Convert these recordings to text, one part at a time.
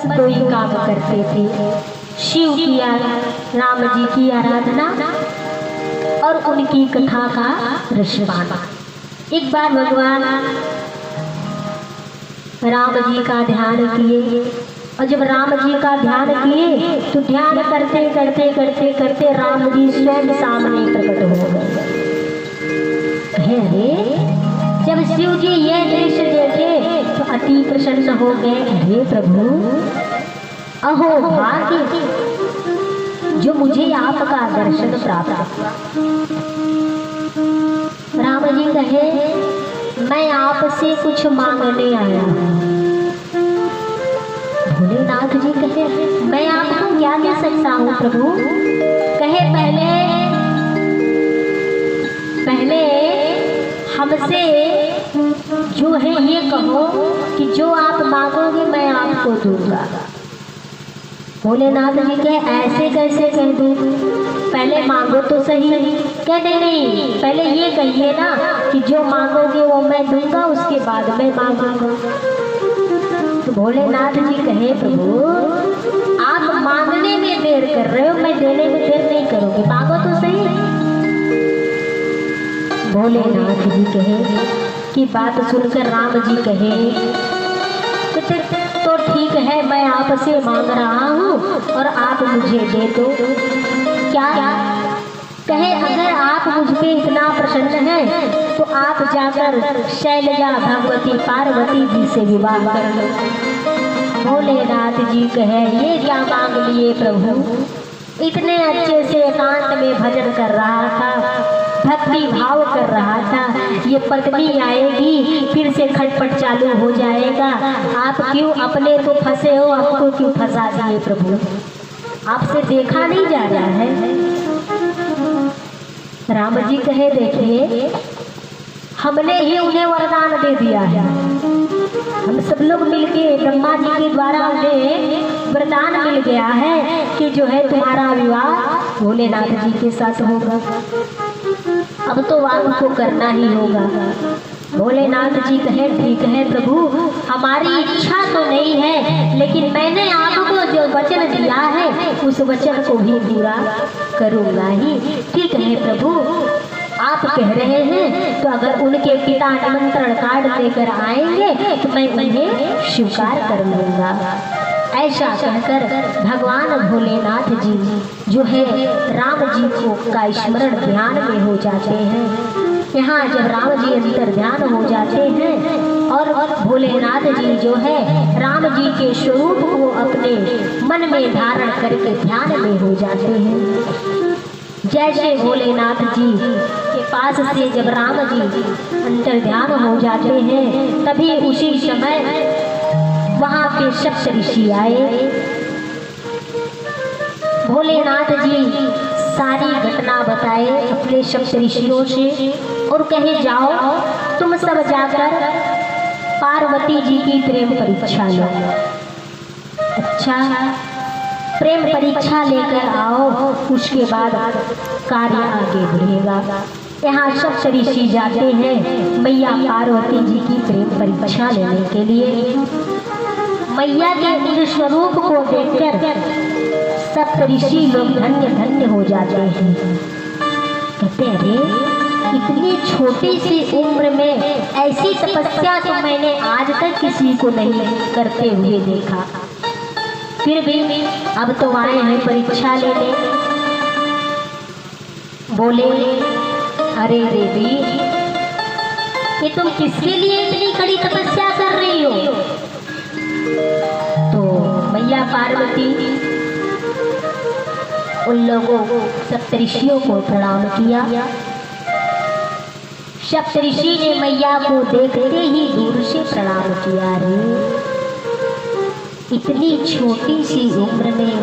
बस दो ही काम करते थे, शिव की राम जी की आराधना और उनकी कथा का रसपान। एक बार भगवान राम जी का ध्यान किए और जब राम जी का ध्यान किए तो ध्यान करते करते करते करते राम जी स्वयं सामने प्रकट हो गए। अरे जब शिव जी ये दृश्य देखे तो अति प्रसन्न हो गए। अरे प्रभु, अहो भाग्य जो मुझे आपका दर्शन प्राप्त। राम जी कहे, मैं आपसे कुछ मांगने आया हूँ। भोलेनाथ जी कहे, मैं आपको क्या दे सकता हूँ प्रभु? कहे, पहले हमसे जो है ये कहो कि जो आप मांगोगे मैं आपको दूंगा। भोलेनाथ जी कहे, ऐसे कैसे कह दूं? पहले मांगो तो सही। कहते नहीं, पहले ये कहिए ना कि जो मांगोगे वो मैं दूंगा, उसके बाद मैं मांगूंगा। तो भोलेनाथ जी कहे, प्रभु आप मांगने में देर कर रहे हो, मैं देने में देर नहीं करूंगी, मांगो तो सही। भोलेनाथ जी कहे कि बात सुनकर राम जी कहे, तो ठीक है, मैं आपसे मांग रहा हूँ और आप मुझे दे दो। क्या? कहे, अगर आप मुझ पे इतना प्रसन्न हैं तो आप जाकर शैलजा भगवती पार्वती जी से विवाह कर लो। भोलेनाथ जी कहे, ये क्या मांग लिए प्रभु? इतने अच्छे से एकांत में भजन कर रहा था, भक्ति भाव कर रहा था, ये पत्नी आएगी फिर से खटपट चालू हो जाएगा। आप क्यों अपने तो फंसे हो, आपको क्यों फंसा दिए प्रभु? आपसे देखा नहीं जा रहा है। राम जी कहे, देखिए हमने ही उन्हें वरदान दे दिया है। हम सब लोग मिलके ब्रह्मा जी के द्वारा उन्हें वरदान मिल गया है कि जो है तुम्हारा विवाह भोलेनाथ जी के साथ होगा। अब तो आपको करना ही होगा। भोलेनाथ जी कहे, ठीक है प्रभु, हमारी इच्छा तो नहीं है, लेकिन मैंने आपको जो वचन दिया है उस वचन को भी पूरा करूँगा ही। ठीक है प्रभु, आप कह रहे हैं तो अगर उनके पिता निमंत्रण कार्ड लेकर आएंगे तो मैं उन्हें स्वीकार कर लूँगा। ऐसा कहकर भगवान भोलेनाथ जी जो है राम जी को का स्मरण ध्यान में हो जाते हैं। यहाँ जब राम जी अंतर ध्यान हो जाते हैं और भोलेनाथ जी जो है राम जी के स्वरूप को अपने मन में धारण करके ध्यान में हो जाते हैं। जैसे भोलेनाथ जी के पास से जब राम जी अंतर ध्यान हो जाते हैं, तभी उसी समय वहाँ पे सप्त ऋषि आए। भोलेनाथ जी सारी घटना बताए अपने सप्त ऋषियों से और कहे, जाओ तुम सब जाकर पार्वती जी की प्रेम परीक्षा लो। अच्छा, प्रेम परीक्षा लेकर आओ, उसके बाद कार्य आगे बढ़ेगा। यहाँ सप्त ऋषि जाते हैं मैया पार्वती जी की प्रेम परीक्षा लेने के लिए। मैया के उस स्वरूप को देखकर सप्त ऋषि लोग धन्य धन्य हो जाते हैं। कहते हैं, इतनी छोटी सी उम्र में ऐसी तपस्या तो मैंने आज तक किसी को नहीं करते हुए देखा। फिर भी अब तो आए हैं परीक्षा लेने। बोले, अरे देवी, ये तुम किसके लिए इतनी कड़ी तपस्या कर रही हो? तो मैया पार्वती उन लोगों को सप्तऋषियों को प्रणाम किया। सप्तऋषि ने मैया को देखते ही दूर से प्रणाम किया। रे, इतनी छोटी सी उम्र में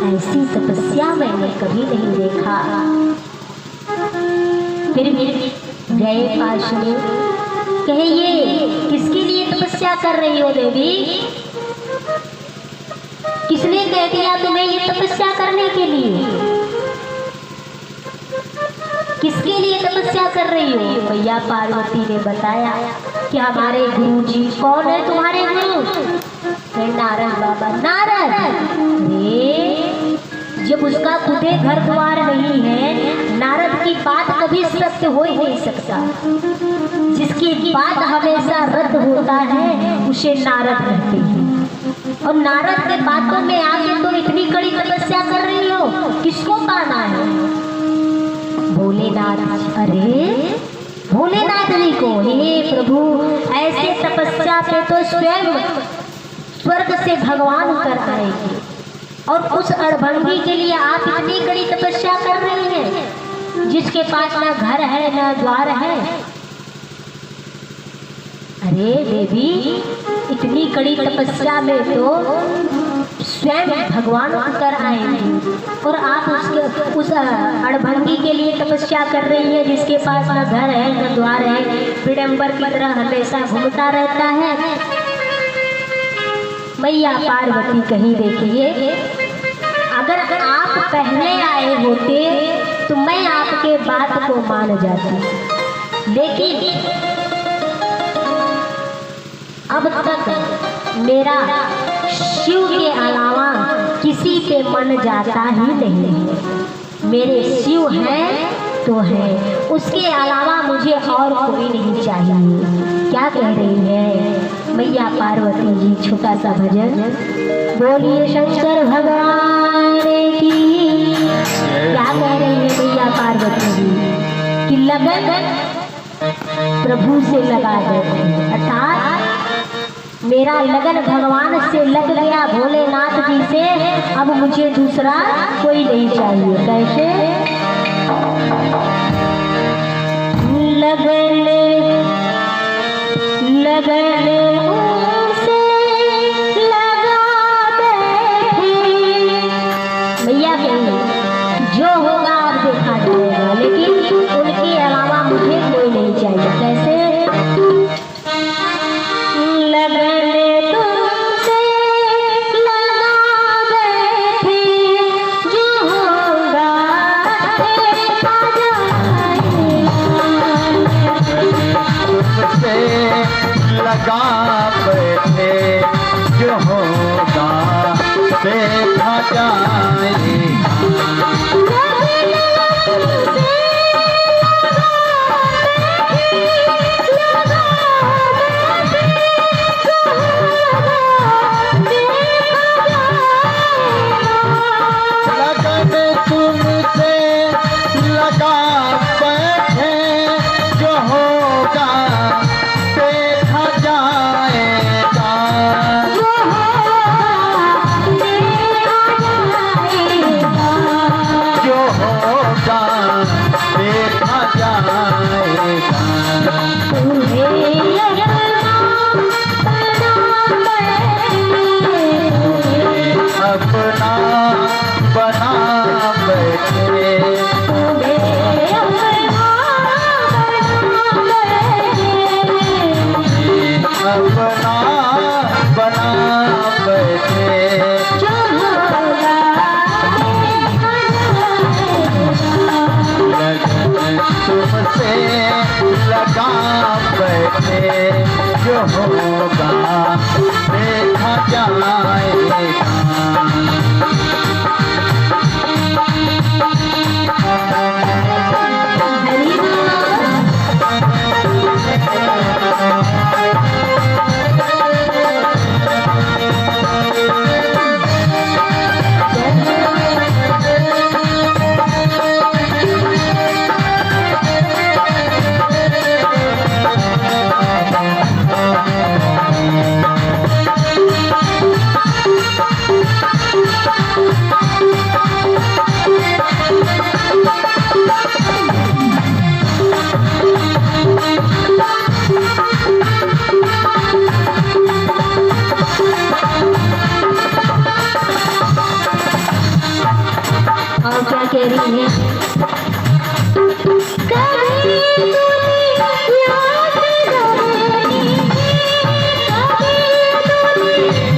ऐसी तपस्या मैंने कभी नहीं देखा। फिर भी गए पास में, कहे, ये किसके लिए तपस्या कर रही हो देवी? किसने कह दिया तुम्हें ये तपस्या करने के लिए? किसके लिए तपस्या कर रही हो? मैया पार्वती ने बताया कि हमारे गुरु जी। कौन है तुम्हारे गुरु? नारद बाबा नारद, जब उसका खुदे घर द्वार नहीं है, नारद की बात कभी सत्य हो ही नहीं सकता। जिसकी बात हमेशा रद्द होता है उसे नारद कहते हैं। और नारद के बातों में आके तुम इतनी कड़ी तपस्या कर रही हो, किसको पाना है? भोलेनाथ। अरे भोलेनाथ जी को, हे प्रभु ऐसे तपस्या पे तो स्वयं स्वर्ग से भगवान उतर आएंगे, और उस अड़भंगी के लिए आप इतनी कड़ी तपस्या कर रही हैं, जिसके पास ना घर है ना द्वार है। अरे देवी, इतनी कड़ी तपस्या में तो स्वयं भगवान उतर आएंगे, और आप उस अड़भंगी के लिए तपस्या कर रही है, जिसके पास ना घर है ना द्वार है, विडंबर की तरह हमेशा घूमता रहता है। मैया पार्वती कहीं देखिए, अगर आप पहले आए होते तो मैं आपके बात को मान जाती, लेकिन अब तक मेरा शिव के अलावा किसी पे मन जाता ही नहीं है। मेरे शिव हैं तो है, उसके अलावा मुझे और कोई नहीं चाहिए। क्या कह रही है मैया पार्वती जी? छोटा सा भजन। बोलिए शंकर भगवान की। क्या कह रही है मैया पार्वती जी? कि लगन प्रभु से लगा देते हैं, अर्थात मेरा लगन भगवान से लग गया, भोलेनाथ जी से, अब मुझे दूसरा कोई नहीं चाहिए। कैसे? लगन लगन उनसे लगा बैठी। भैया कहिए जो होगा आप देखा जाएगा, लेकिन उनके अलावा मुझे कोई नहीं चाहिए। कैसे? लगन तुमसे लगा बैठी, जो होगा देखा लगा बैठे, जो होगा देखा जाएगा। लगन तुमसे लगा बैठे, जो होगा देखा जाएगा। जो होगा देखा जाएगा। अपना बना बैठे, अपना बना बैठे। लगन तुमसे लगा बैठे, जो होगा देखा जाएगा। और क्या कह रही है?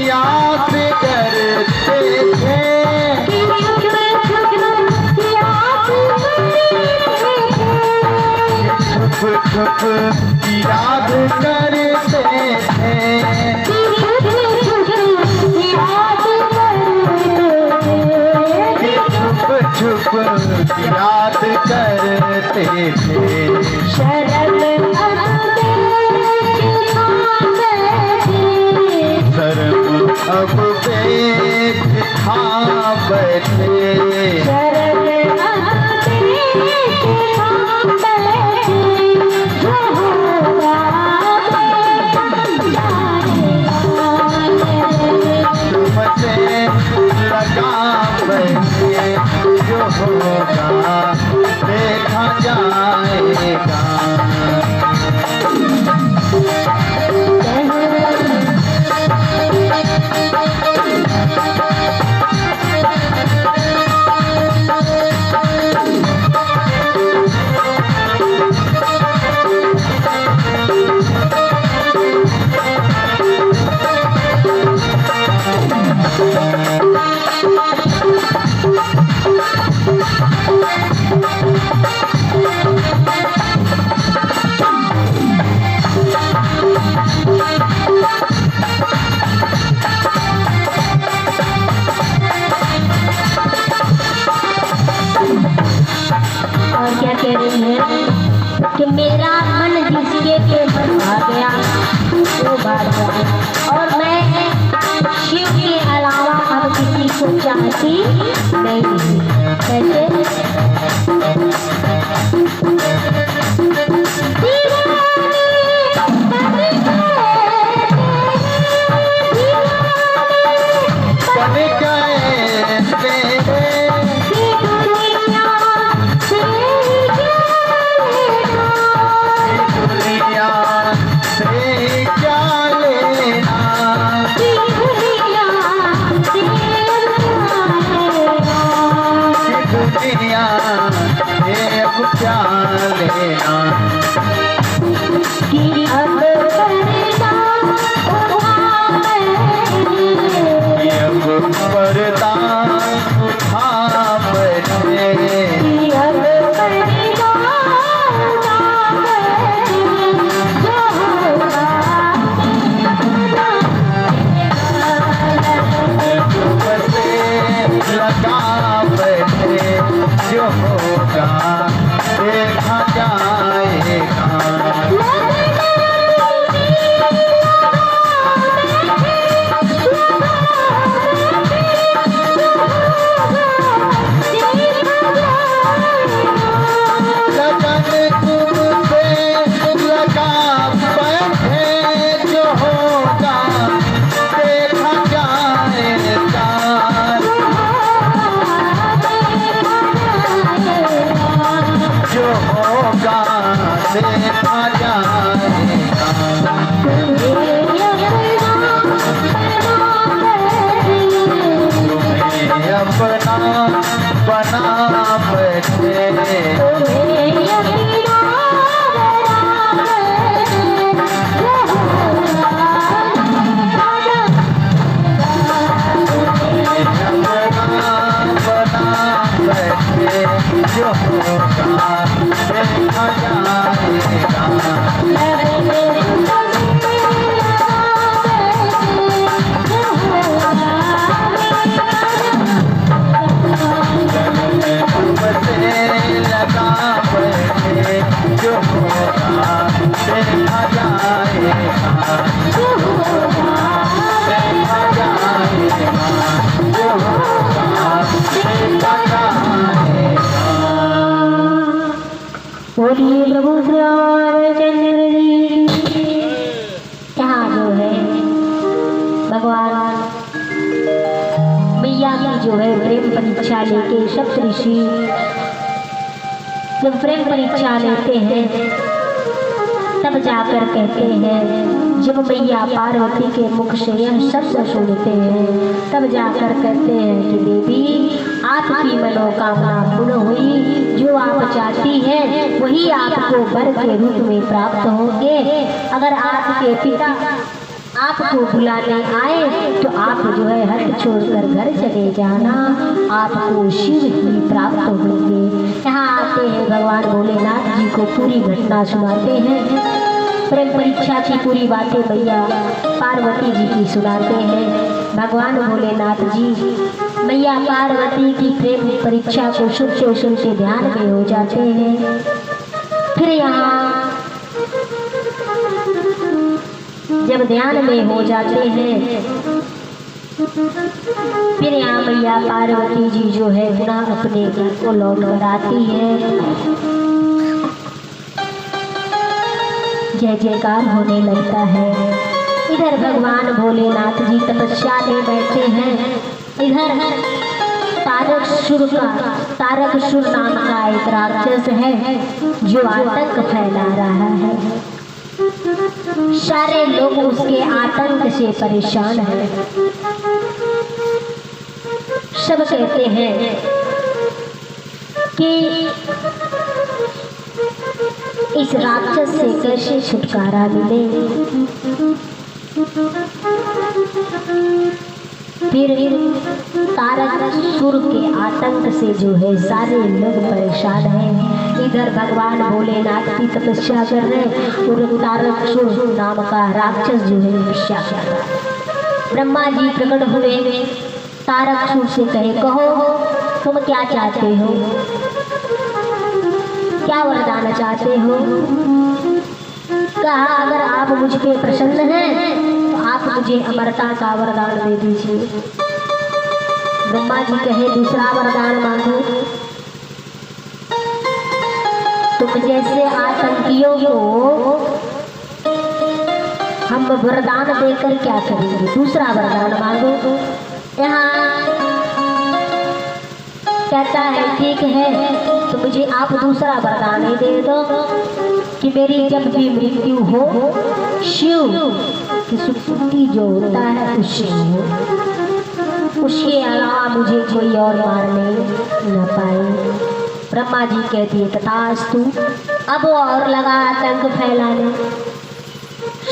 याद करते थे, छुप छुप याद करते थे। करते थे। शरण शर्म अब पेट खा बैठे। तुमसे लगा बैठे, जो होगा देखा जाएगा। और क्या कह रही है कि मेरा मन जिसके पे मन आ गया वो भाग गया, और मैं शिव के अलावा अब किसी को चाहती नहीं। कैसे? देखा जाएगा। बना बैठे जो होगा देखा जाएगा। जो होगा देखा जाएगा। जो होगा देखा जाएगा। जो होगा देखा जाएगा। बोलिए प्रभु श्री रामचंद्र जी। यहाँ जो है भगवान मैया की जो है प्रेम परीक्षा लेके सप्त ऋषि जब प्रेम परीक्षा लेते हैं तब जाकर कहते हैं, जब मैया पार्वती के मुख से यह शब्द सुनते हैं तब जाकर कहते हैं कि देवी आपकी मनोकामना पूर्ण हुई, जो आप चाहती हैं वही आपको वर के रूप में प्राप्त होंगे। अगर आपके पिता आपको बुलाने आए तो आप जो है हट छोड़कर घर चले जाना, आपको शिव ही प्राप्त होंगे। यहाँ आते हैं भगवान भोलेनाथ जी को पूरी घटना सुनाते हैं। प्रेम परीक्षा की पूरी बातें मैया पार्वती जी की सुनाते हैं। भगवान भोलेनाथ जी मैया पार्वती की प्रेम परीक्षा को सुनते सुनते ध्यान में हो जाते हैं। फिर यहाँ जब ध्यान में हो जाते हैं, फिर यहाँ मैया पार्वती जी जो है पुनः अपने घर को लौट कर आती है। जय जयकार होने लगता है। इधर भगवान भोलेनाथ जी तपस्या में बैठे हैं, इधर तारकासुर नाम का एक राक्षस है जो आतंक फैला रहा है। सारे लोग उसके आतंक से परेशान हैं। सब कहते हैं कि इस राक्षस से कैसे छुटकारा मिले। फिर तारकासुर के आतंक से जो है सारे लोग परेशान हैं। इधर भगवान भोलेनाथ की तपस्या कर रहे हैं और तारकासुर नाम का राक्षस जो है तपस्या कर रहा है। ब्रह्मा जी प्रकट हुए, तारकासुर से कहे, कहो तुम क्या चाहते हो, क्या वरदान चाहते हो। कहा अगर आप मुझ पे प्रसन्न हैं तो आप मुझे अमरता का वरदान दे दीजिए। ब्रह्मा जी कहे दूसरा वरदान मांगो। तुम जैसे आतंकियों को हम वरदान देकर क्या करेंगे, दूसरा वरदान मांगो। यहाँ कहता है ठीक है तो मुझे आप दूसरा वरदान ही दे दो कि मेरी जब भी मृत्यु हो शिव की सुक्ति जो होता है उससे हो, उसके अलावा मुझे कोई और मारने न पाए। ब्रह्मा जी कहती है तथास्तु। अब वो और लगा आतंक फैलाने।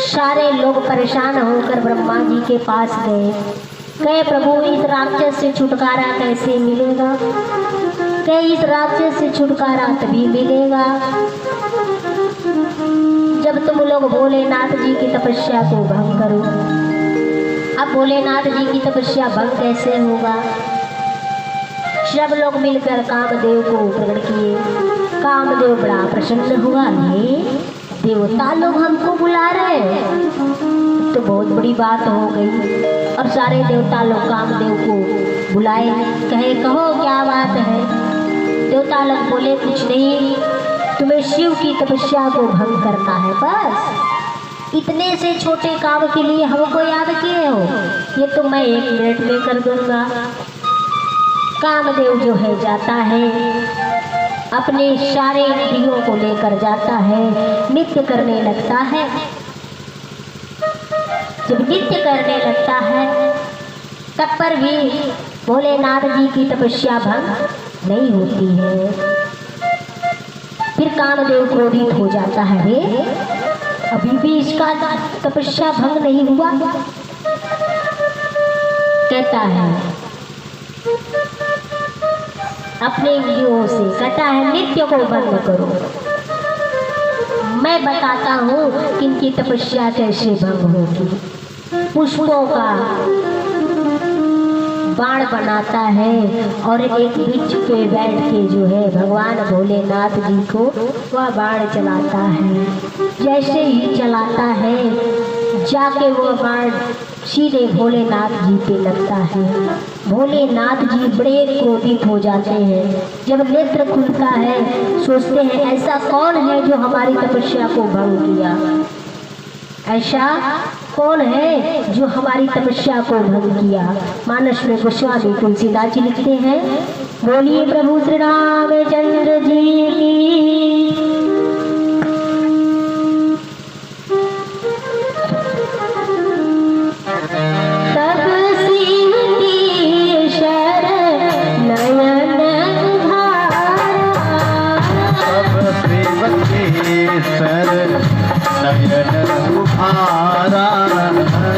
सारे लोग परेशान होकर ब्रह्मा जी के पास गए, कहे प्रभु इस राक्षस से छुटकारा कैसे मिलेगा। कहे इस राक्षस से छुटकारा तभी मिलेगा जब तुम लोग भोलेनाथ जी की तपस्या को भंग करो। अब भोलेनाथ जी की तपस्या भंग कैसे होगा। सब लोग मिलकर कामदेव को प्रकट किए। कामदेव बड़ा प्रसन्न हुआ, हे देवता लोग हमको बुला रहे हैं तो बहुत बड़ी बात हो गई। और सारे देवता लोग कामदेव को बुलाए, कहे कहो क्या बात है। देवता लोग बोले कुछ नहीं, तुम्हें शिव की तपस्या को भंग करना है, बस इतने से छोटे काम के लिए हमको याद किए हो, ये तो मैं 1 मिनट में कर दूंगा। कामदेव जो है जाता है, अपने सारे इंद्रियों को लेकर जाता है, नृत्य करने लगता है। जब नृत्य करने लगता है तब पर भी भोलेनाथ जी की तपस्या भंग नहीं होती है। फिर कामदेव क्रोधित हो जाता है, रे अभी भी इसका तपस्या भंग नहीं हुआ। कहता है अपने इंद्रियों से, कहता है नृत्य को बंद करो, मैं बताता हूँ कि इनकी तपस्या कैसे भंग होगी। पुष्पों का बाण बनाता है और एक वृक्ष पे बैठ के जो है भगवान भोलेनाथ जी को वह बाण चलाता है। जैसे ही चलाता है जाके वो बाण सीधे भोलेनाथ जी पे लगता है। भोलेनाथ जी बड़े क्रोधित हो जाते हैं। जब नेत्र खुलता है सोचते हैं ऐसा कौन है जो हमारी तपस्या को भंग किया, ऐसा कौन है जो हमारी तपस्या को भंग किया। मानस में गोस्वामी तुलसीदास जी लिखते हैं, बोलिए प्रभु श्री रामचंद्र जी की। तब सीधी शरण नयन धारा, सब सेवके सर नयन उभारा।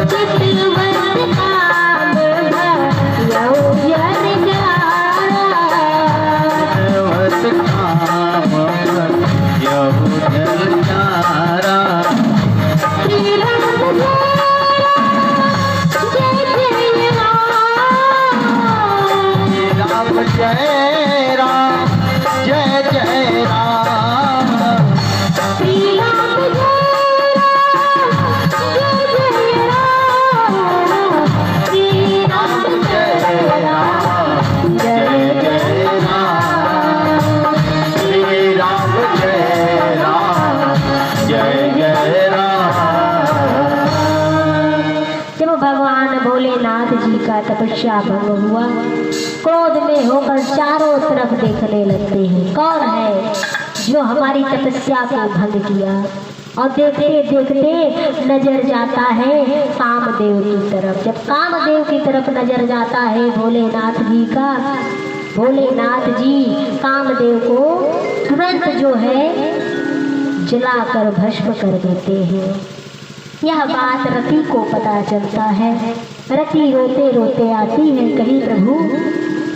चितवत काम भयउ जन प्यारा, चितवत काम भयउ जन प्यारा। श्री राम जय जय राम, जय जय राम, तपस्या भंग हुआ। क्रोध में होकर चारों तरफ देखने लगते हैं कौन है जो हमारी तपस्या को भंग किया। और देखते देखते नजर जाता है कामदेव की तरफ। जब कामदेव की तरफ नजर जाता है भोलेनाथ जी का, भोलेनाथ जी कामदेव को तुरंत जो है जलाकर भस्म कर देते हैं। यह बात रति को पता चलता है। रति रोते रोते आती है, कहीं प्रभु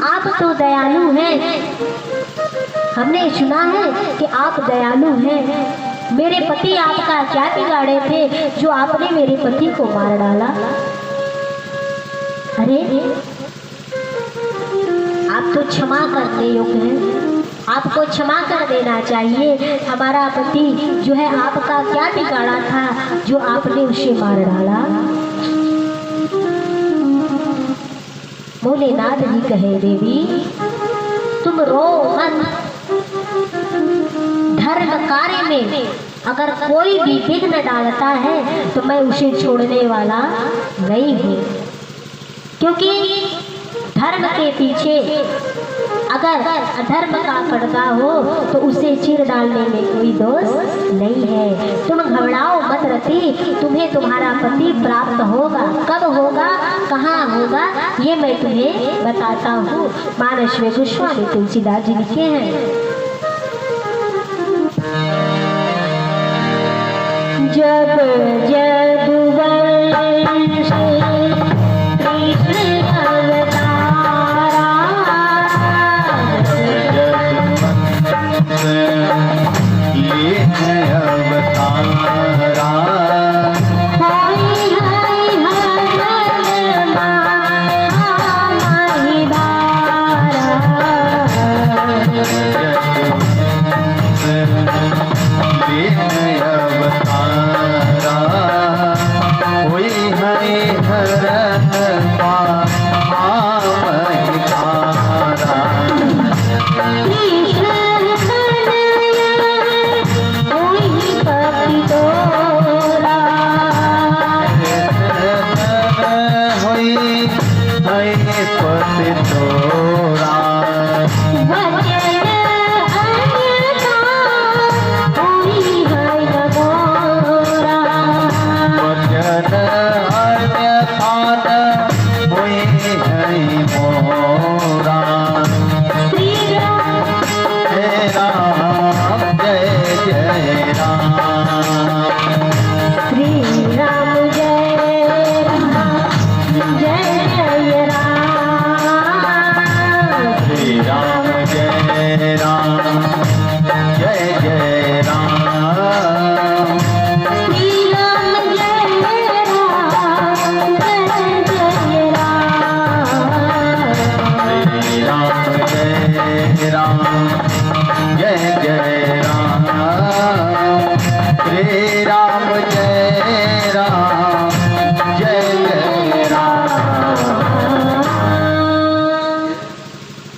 आप तो दयालु हैं, हमने सुना है कि आप दयालु हैं। मेरे पति आपका क्या बिगाड़े थे जो आपने मेरे पति को मार डाला? अरे आप तो क्षमा करने योग्य हैं, आपको क्षमा कर देना चाहिए। हमारा पति जो है आपका क्या बिगाड़ा था जो आपने उसे मार डाला? भोलेनाथ जी कहे देवी तुम रो मत। धर्म कार्य में अगर कोई भी विघ्न डालता है तो मैं उसे छोड़ने वाला नहीं हूँ, क्योंकि धर्म के पीछे अगर अधर्म का पर्दा हो तो उसे चीर डालने में कोई दोष नहीं है। तुम घबराओ मत रति, तुम्हें तुम्हारा पति प्राप्त होगा। कब होगा, कहाँ होगा, ये मैं तुम्हें बताता हूँ। मानस में गोस्वामी तुलसीदास जी लिखे हैं, जब जब वंश कृष्ण अवतारा, ये है अवतारा, होई है हरण माही धारा। ये है अवतारा, कोई है हरण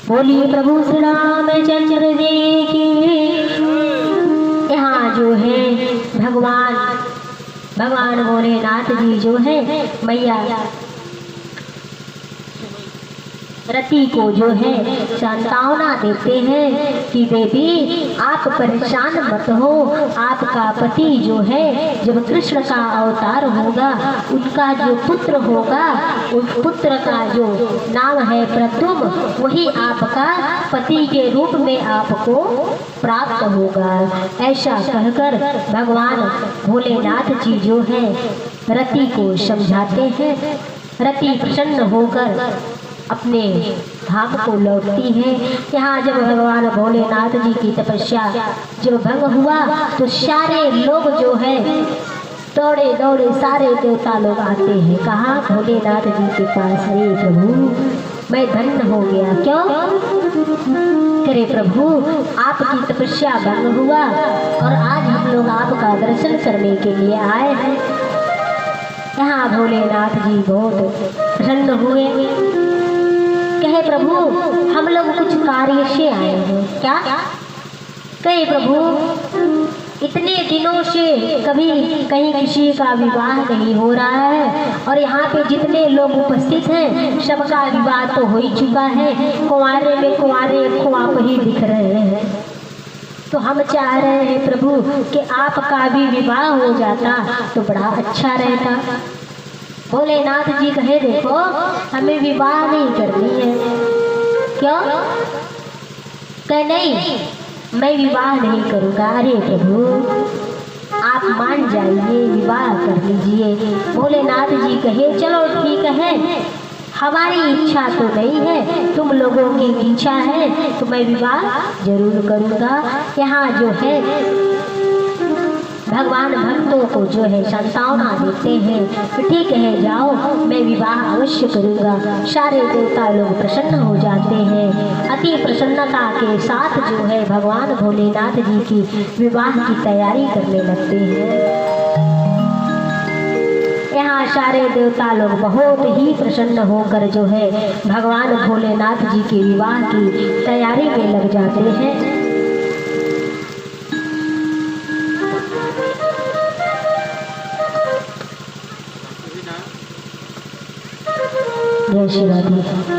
बोलिए प्रभु श्री रामचंद्र जी की। यहाँ जो है भगवान भोलेनाथ जी जो है मैया रति को जो है सांत्वना देते हैं कि देवी आप परेशान मत हो, आपका पति जो है जब कृष्ण का अवतार होगा उनका जो पुत्र होगा उस पुत्र का जो नाम है प्रद्युम्न, वही आपका पति के रूप में आपको प्राप्त होगा। ऐसा कहकर भगवान भोलेनाथ जी जो है रति को समझाते हैं। रति प्रसन्न होकर अपने धाम को लौटती है। यहाँ जब भगवान भोलेनाथ जी की तपस्या जब भंग हुआ तो सारे लोग जो है दौड़े दौड़े सारे देवता लोग आते हैं। कहाँ? भोलेनाथ जी के पास। अरे प्रभु मैं धन्य हो गया। क्यों? करे प्रभु आपकी तपस्या भंग हुआ और आज हम लोग आपका दर्शन करने के लिए आए हैं। यहाँ भोलेनाथ जी बहुत प्रसन्न हुए। कहे प्रभु हम लोग कुछ कार्य से आए हैं। क्या? कहे प्रभु इतने दिनों से कभी कहीं किसी का विवाह नहीं हो रहा है और यहाँ पे जितने लोग उपस्थित हैं सबका विवाह तो हो ही चुका है। कुंवारे में कुंवारे ख्वाब ही दिख रहे हैं। तो हम चाह रहे हैं प्रभु कि आपका भी विवाह हो जाता तो बड़ा अच्छा रहता। भोलेनाथ जी कहे देखो हमें विवाह नहीं करनी है। क्यों? कहे नहीं मैं विवाह नहीं करूँगा। अरे प्रभु आप मान जाइए विवाह कर लीजिए। भोलेनाथ जी कहे चलो ठीक है हमारी इच्छा तो नहीं है तुम लोगों की इच्छा है तो मैं विवाह जरूर करूँगा। यहाँ जो है भगवान भक्तों को जो है सांत्वना देते हैं तो ठीक है जाओ मैं विवाह अवश्य करूँगा। सारे देवता लोग प्रसन्न हो जाते हैं। अति प्रसन्नता के साथ जो है भगवान भोलेनाथ जी की विवाह की तैयारी करने लगते हैं। यहाँ सारे देवता लोग बहुत ही प्रसन्न होकर जो है भगवान भोलेनाथ जी के विवाह की तैयारी में लग जाते हैं। जय श्री राधे।